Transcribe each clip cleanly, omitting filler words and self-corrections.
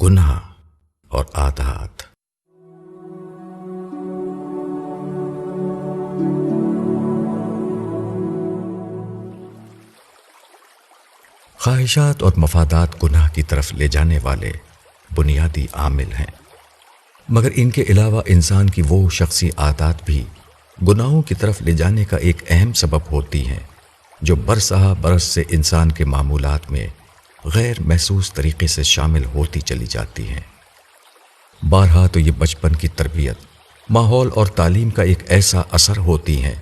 گناہ اور عادات۔ خواہشات اور مفادات گناہ کی طرف لے جانے والے بنیادی عامل ہیں، مگر ان کے علاوہ انسان کی وہ شخصی عادات بھی گناہوں کی طرف لے جانے کا ایک اہم سبب ہوتی ہیں، جو برسہ برس سے انسان کے معمولات میں غیر محسوس طریقے سے شامل ہوتی چلی جاتی ہیں۔ بارہا تو یہ بچپن کی تربیت، ماحول اور تعلیم کا ایک ایسا اثر ہوتی ہیں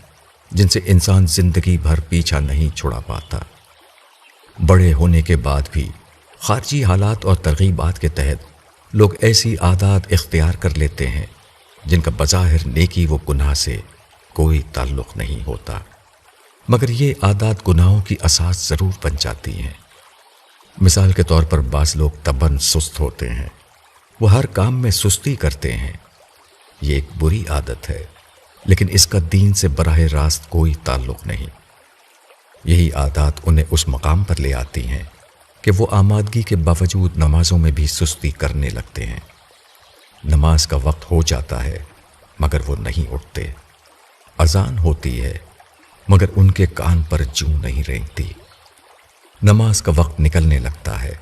جن سے انسان زندگی بھر پیچھا نہیں چھڑا پاتا۔ بڑے ہونے کے بعد بھی خارجی حالات اور ترغیبات کے تحت لوگ ایسی عادات اختیار کر لیتے ہیں جن کا بظاہر نیکی و گناہ سے کوئی تعلق نہیں ہوتا، مگر یہ عادات گناہوں کی اساس ضرور بن جاتی ہیں۔ مثال کے طور پر بعض لوگ طبعاً سست ہوتے ہیں، وہ ہر کام میں سستی کرتے ہیں۔ یہ ایک بری عادت ہے، لیکن اس کا دین سے براہ راست کوئی تعلق نہیں۔ یہی عادات انہیں اس مقام پر لے آتی ہیں کہ وہ آمادگی کے باوجود نمازوں میں بھی سستی کرنے لگتے ہیں۔ نماز کا وقت ہو جاتا ہے مگر وہ نہیں اٹھتے، اذان ہوتی ہے مگر ان کے کان پر جوں نہیں رینگتی، نماز کا وقت نکلنے لگتا ہے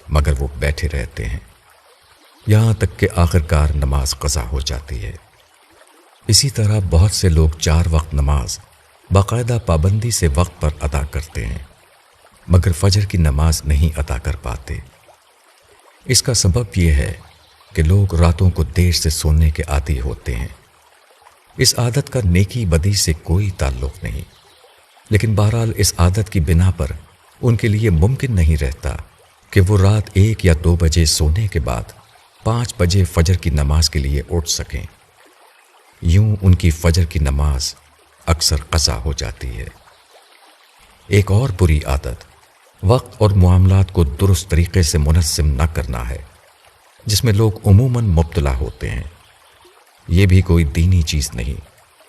مگر وہ بیٹھے رہتے ہیں، یہاں تک کہ آخرکار نماز قضا ہو جاتی ہے۔ اسی طرح بہت سے لوگ 4 وقت نماز باقاعدہ پابندی سے وقت پر ادا کرتے ہیں، مگر فجر کی نماز نہیں ادا کر پاتے۔ اس کا سبب یہ ہے کہ لوگ راتوں کو دیر سے سونے کے عادی ہوتے ہیں۔ اس عادت کا نیکی بدی سے کوئی تعلق نہیں، لیکن بہرحال اس عادت کی بنا پر ان کے لیے ممکن نہیں رہتا کہ وہ رات 1 یا 2 بجے سونے کے بعد 5 بجے فجر کی نماز کے لیے اٹھ سکیں۔ یوں ان کی فجر کی نماز اکثر قضا ہو جاتی ہے۔ ایک اور بری عادت وقت اور معاملات کو درست طریقے سے منظم نہ کرنا ہے، جس میں لوگ عموماً مبتلا ہوتے ہیں۔ یہ بھی کوئی دینی چیز نہیں،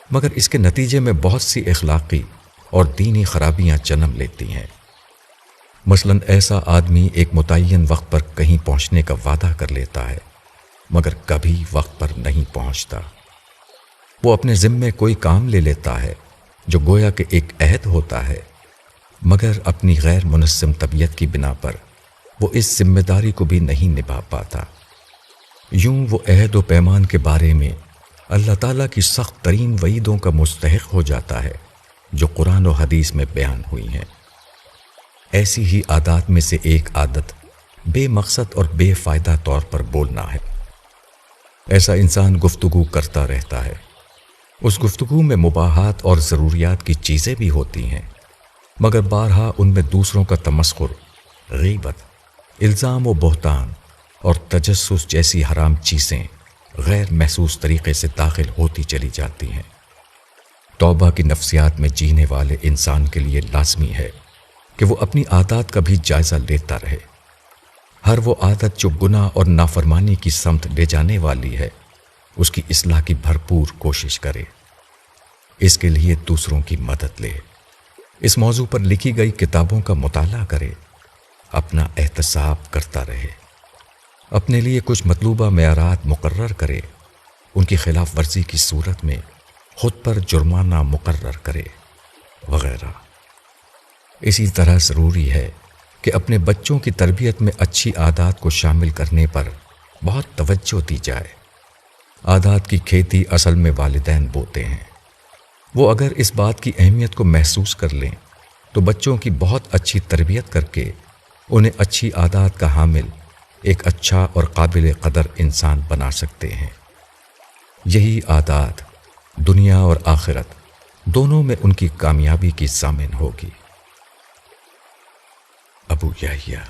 مگر اس کے نتیجے میں بہت سی اخلاقی اور دینی خرابیاں جنم لیتی ہیں۔ مثلاً ایسا آدمی ایک متعین وقت پر کہیں پہنچنے کا وعدہ کر لیتا ہے، مگر کبھی وقت پر نہیں پہنچتا۔ وہ اپنے ذمے کوئی کام لے لیتا ہے جو گویا کہ ایک عہد ہوتا ہے، مگر اپنی غیر منظم طبیعت کی بنا پر وہ اس ذمہ داری کو بھی نہیں نبھا پاتا۔ یوں وہ عہد و پیمان کے بارے میں اللہ تعالیٰ کی سخت ترین وعیدوں کا مستحق ہو جاتا ہے جو قرآن و حدیث میں بیان ہوئی ہیں۔ ایسی ہی عادات میں سے ایک عادت بے مقصد اور بے فائدہ طور پر بولنا ہے۔ ایسا انسان گفتگو کرتا رہتا ہے، اس گفتگو میں مباحات اور ضروریات کی چیزیں بھی ہوتی ہیں، مگر بارہا ان میں دوسروں کا تمسخر، غیبت، الزام و بہتان اور تجسس جیسی حرام چیزیں غیر محسوس طریقے سے داخل ہوتی چلی جاتی ہیں۔ توبہ کی نفسیات میں جینے والے انسان کے لیے لازمی ہے کہ وہ اپنی عادات کا بھی جائزہ لیتا رہے۔ ہر وہ عادت جو گناہ اور نافرمانی کی سمت لے جانے والی ہے، اس کی اصلاح کی بھرپور کوشش کرے، اس کے لیے دوسروں کی مدد لے، اس موضوع پر لکھی گئی کتابوں کا مطالعہ کرے، اپنا احتساب کرتا رہے، اپنے لیے کچھ مطلوبہ معیارات مقرر کرے، ان کی خلاف ورزی کی صورت میں خود پر جرمانہ مقرر کرے وغیرہ۔ اسی طرح ضروری ہے کہ اپنے بچوں کی تربیت میں اچھی عادات کو شامل کرنے پر بہت توجہ دی جائے۔ عادات کی کھیتی اصل میں والدین بوتے ہیں۔ وہ اگر اس بات کی اہمیت کو محسوس کر لیں تو بچوں کی بہت اچھی تربیت کر کے انہیں اچھی عادات کا حامل ایک اچھا اور قابل قدر انسان بنا سکتے ہیں۔ یہی عادات دنیا اور آخرت دونوں میں ان کی کامیابی کی ضامن ہوگی۔ ابو یحییٰ